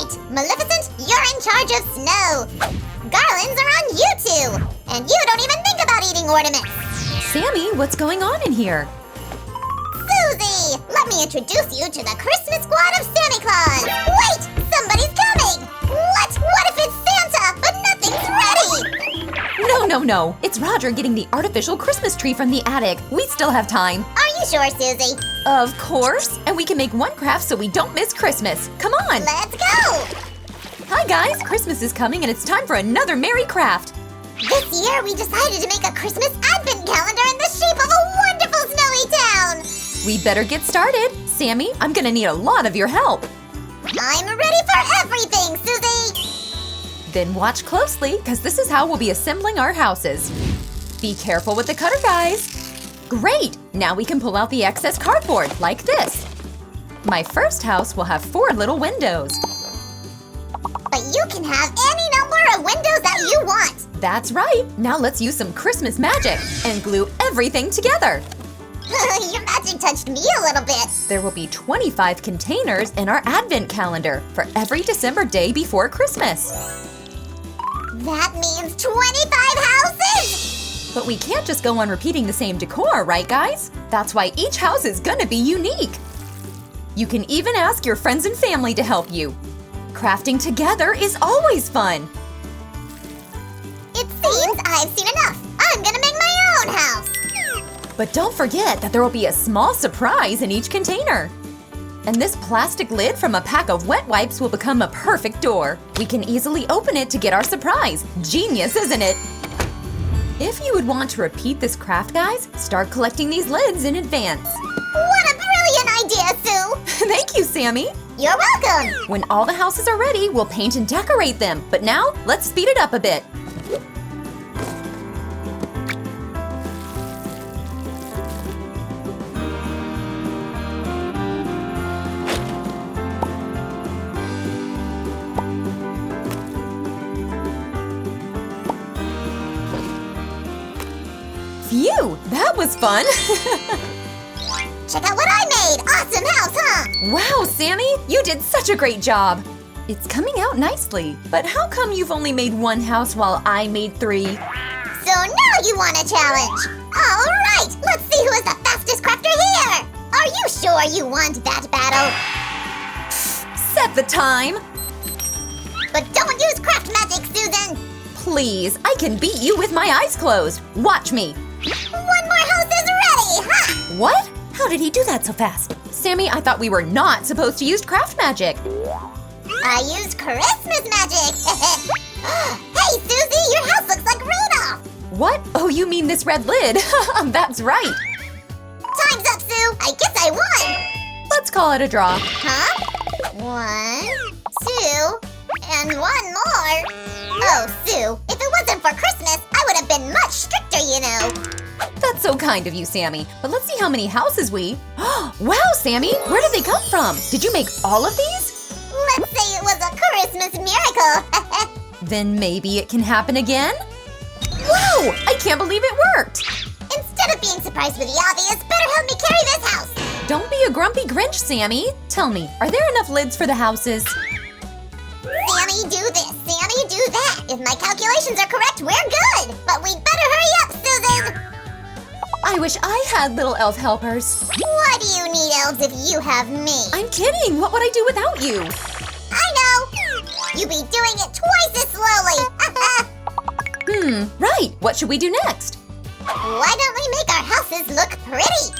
Right! Maleficent, you're in charge of snow! Garlands are on you two! And you don't even think about eating ornaments! Sammy, what's going on in here? Susie! Let me introduce you to the Christmas squad of Santa Claus! Wait! Somebody's coming! What? What if it's Santa, but nothing's ready? No. It's Roger getting the artificial Christmas tree from the attic. We still have time. Are you sure, Susie? Of course. And we can make one craft so we don't miss Christmas. Come on. Let's go! Hi, guys. Christmas is coming and it's time for another merry craft. This year, we decided to make a Christmas advent calendar in the shape of a wonderful snowy town! We better get started. Sammy, I'm gonna need a lot of your help. I'm ready for everything, Susie! Then watch closely, because this is how we'll be assembling our houses. Be careful with the cutter, guys. Great! Now we can pull out the excess cardboard, like this. My first house will have 4 little windows. But you can have any number of windows that you want! That's right! Now let's use some Christmas magic and glue everything together. Your magic touched me a little bit. There will be 25 containers in our advent calendar for every December day before Christmas. That means 25 houses! But we can't just go on repeating the same decor, right guys? That's why each house is gonna be unique. You can even ask your friends and family to help you. Crafting together is always fun. It seems I've seen enough. I'm gonna make my own house. But don't forget that there will be a small surprise in each container. And this plastic lid from a pack of wet wipes will become a perfect door. We can easily open it to get our surprise. Genius, isn't it? If you would want to repeat this craft, guys, start collecting these lids in advance. What a brilliant idea, Sue! Thank you, Sammy. You're welcome! When all the houses are ready, we'll paint and decorate them. But now, let's speed it up a bit. Phew, that was fun! Check out what I made! Awesome house, huh? Wow, Sammy, you did such a great job! It's coming out nicely, but how come you've only made 1 house while I made 3? So now you want a challenge! Alright, let's see who is the fastest crafter here! Are you sure you want that battle? Set the time! But don't use craft magic, Susan! Please, I can beat you with my eyes closed. Watch me. 1 more house is ready, ha! What? How did he do that so fast? Sammy, I thought we were not supposed to use craft magic. I used Christmas magic! Hey, Susie, your house looks like Rudolph! What? Oh, you mean this red lid? That's right. Time's up, Sue! I guess I won! Let's call it a draw. Huh? 1, 2, and 1 more. Oh, Sue, if it wasn't for Christmas, I would have been much stricter, you know. That's so kind of you, Sammy. But let's see how many houses we… Wow, Sammy! Where did they come from? Did you make all of these? Let's say it was a Christmas miracle. Then maybe it can happen again? Wow! I can't believe it worked! Instead of being surprised with the obvious, better help me carry this house. Don't be a grumpy Grinch, Sammy. Tell me, are there enough lids for the houses? Sammy, do this. Sammy, do that. If my calculations are correct, we're good. But we'd better hurry up, Susan. I wish I had little elf helpers. Why do you need elves if you have me? I'm kidding. What would I do without you? I know. You'd be doing it twice as slowly. Right. What should we do next? Why don't we make our houses look pretty?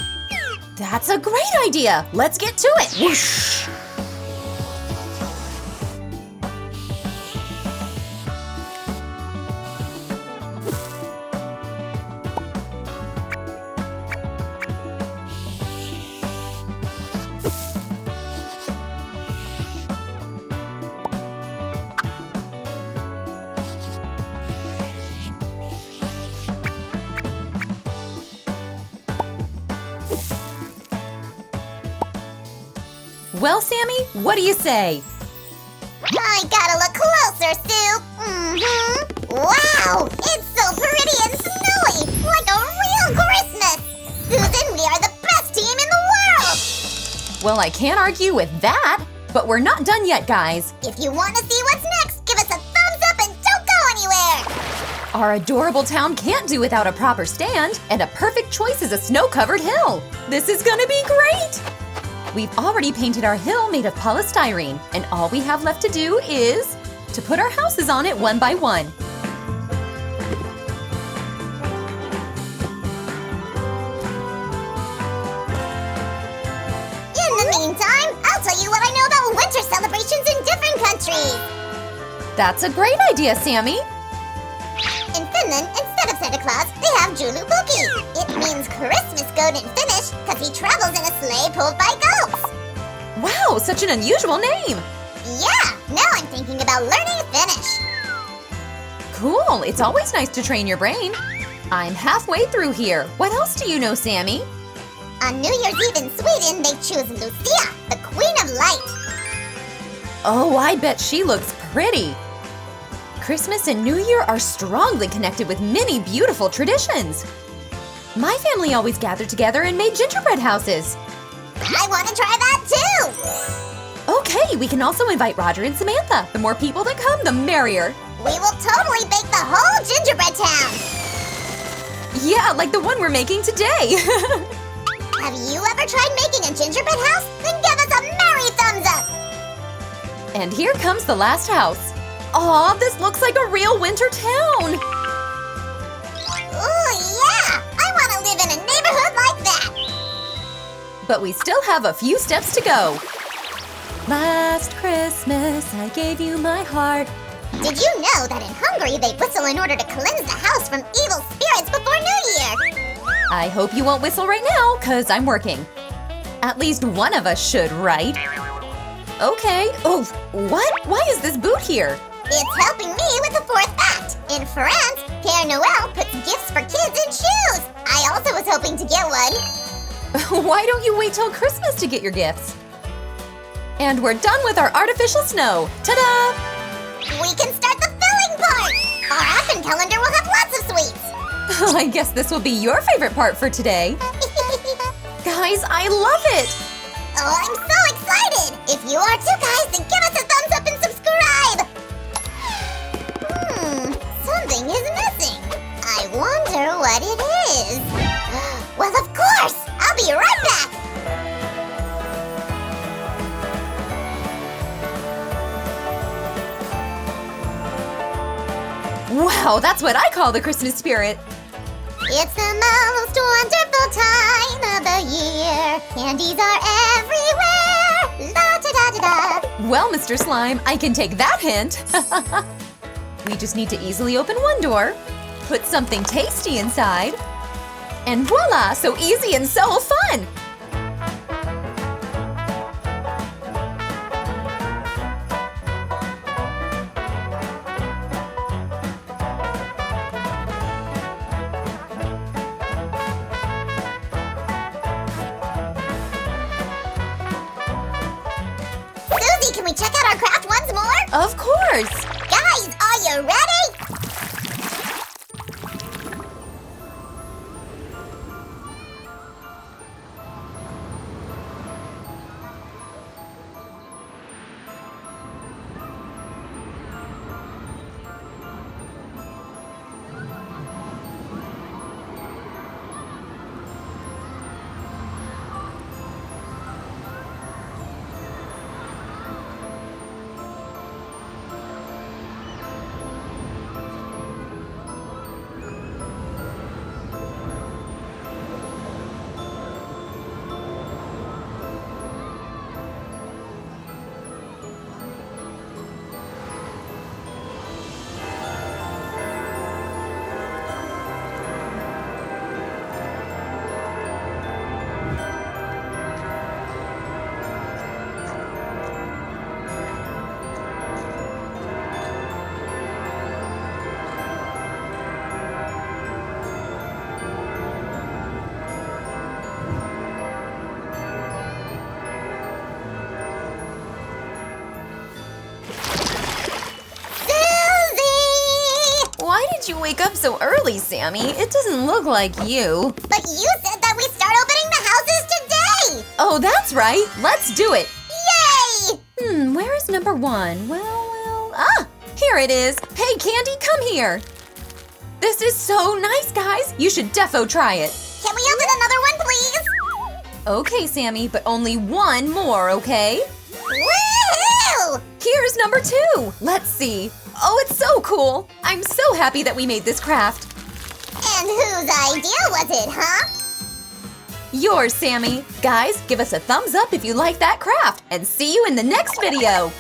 That's a great idea. Let's get to it. Whoosh. Well, Sammy, what do you say? I gotta look closer, Sue. Wow, it's so pretty and snowy, like a real Christmas. Susan, we are the best team in the world. Well, I can't argue with that. But we're not done yet, guys. If you want to see what's next, give us a thumbs up and don't go anywhere! Our adorable town can't do without a proper stand, and a perfect choice is a snow-covered hill. This is gonna be great! We've already painted our hill made of polystyrene, and all we have left to do is to put our houses on it one by one. In the meantime, I'll tell you what I know about winter celebrations in different countries. That's a great idea, Sammy. In Finland, instead of Santa Claus, they have Joulupuki. It means Christmas goat in Finnish because he travels in a sleigh pulled by goats. Wow, such an unusual name. Yeah, now I'm thinking about learning Finnish. Cool, it's always nice to train your brain. I'm halfway through here. What else do you know, Sammy? On New Year's Eve in Sweden, they choose Lucia, the Queen of Light. Oh, I bet she looks pretty. Christmas and New Year are strongly connected with many beautiful traditions. My family always gathered together and made gingerbread houses. I want to try that too! Okay, we can also invite Roger and Samantha. The more people that come, the merrier. We will totally bake the whole gingerbread town! Yeah, like the one we're making today. Have you ever tried making a gingerbread house? Then give us a merry thumbs up! And here comes the last house. Aw, this looks like a real winter town. Ooh, yeah! I want to live in a neighborhood like that! But we still have a few steps to go. Last Christmas, I gave you my heart. Did you know that in Hungary they whistle in order to cleanse the house from evil spirits before New Year? I hope you won't whistle right now, cause I'm working. At least one of us should, right? Okay. Oh, what? Why is this boot here? It's helping me with the fourth act. In France, Père Noël puts gifts for kids in shoes. I also was hoping to get one. Why don't you wait till Christmas to get your gifts? And we're done with our artificial snow. Ta-da! We can start the filling part. Our advent calendar will have lots of sweets. I guess this will be your favorite part for today. Guys, I love it! Oh, I'm so excited! If you are too, guys, then give us a thumbs up and subscribe! Something is missing. I wonder what it is. Well, of course! I'll be right back! Wow, that's what I call the Christmas spirit. It's the most wonderful time of the year. Candies are everywhere. La da da da da. Well, Mr. Slime, I can take that hint. We just need to easily open one door, put something tasty inside, and voila, so easy and so fun! Susie, can we check out our craft once more? Of course! Guys, are you ready? Why did you wake up so early, Sammy? It doesn't look like you. But you said that we start opening the houses today! Oh, that's right. Let's do it. Yay! Where's number 1? Well, here it is. Hey, Candy, come here. This is so nice, guys. You should defo try it. Can we open another one, please? Okay, Sammy, but only one more, okay? Woohoo! Here's number 2. Let's see. Oh, it's so cool. I'm so happy that we made this craft. And whose idea was it, huh? Yours, Sammy. Guys, give us a thumbs up if you like that craft, and see you in the next video.